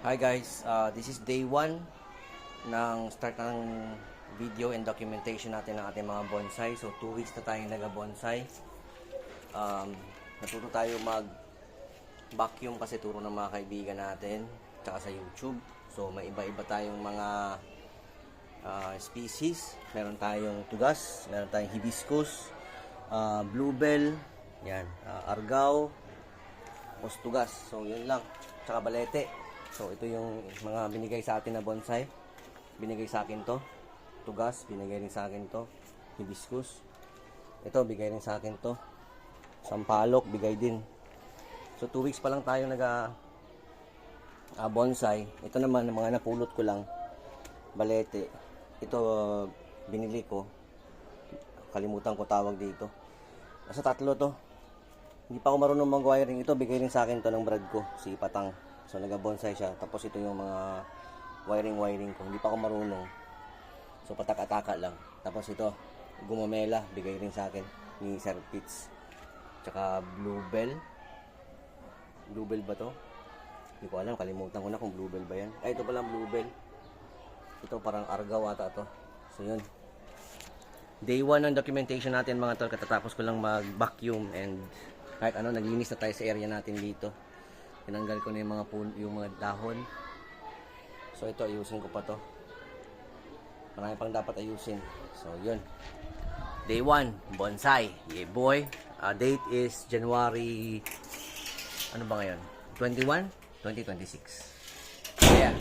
Hi guys, this is day 1 ng start ng video and documentation natin ng ating mga bonsai. So 2 weeks na tayong naga-bonsai. Natuto tayo mag-vacuum kasi turo ng mga kaibigan natin tsaka sa YouTube. So may iba-iba tayong mga species. Meron tayong tugas, meron tayong hibiscus, bluebell, yan, argao, tugas. So yun lang, tsaka balete. So, ito yung mga binigay sa atin na bonsai. Binigay sa akin to. Tugas, binigay rin sa akin to. Hibiscus. Ito, bigay rin sa akin to. Sampalok, bigay din. So, 2 weeks pa lang tayo bonsai. Ito naman, mga napulot ko lang. Balete. Ito, binili ko. Kalimutan ko tawag dito. Nasa 3 to. Hindi pa ako marunong mag-wiring. Ito, bigay rin sa akin to ng brad ko. Si Patang. So, nag-bonsai siya. Tapos, ito yung mga wiring ko. Hindi pa ako marunong. So, patak-ataka lang. Tapos, ito, gumamela. Bigay rin sa akin ni Sir Pitts. Tsaka, bluebell. Bluebell ba to? Hindi ko alam. Kalimutan ko na kung bluebell ba yan. Ay, ito palang bluebell. Ito, parang argaw ata to. So, yun. Day 1 ng documentation natin, mga tol. Katatapos ko lang mag-vacuum and kahit ano, naglinis na tayo sa area natin dito. Tinanggal ko na yung mga dahon. So ito, ayusin ko pa to. Marami pang dapat ayusin. So yun. Day 1, bonsai. Yeah boy. Date is January, ano ba ngayon? 21, 2026. Yeah.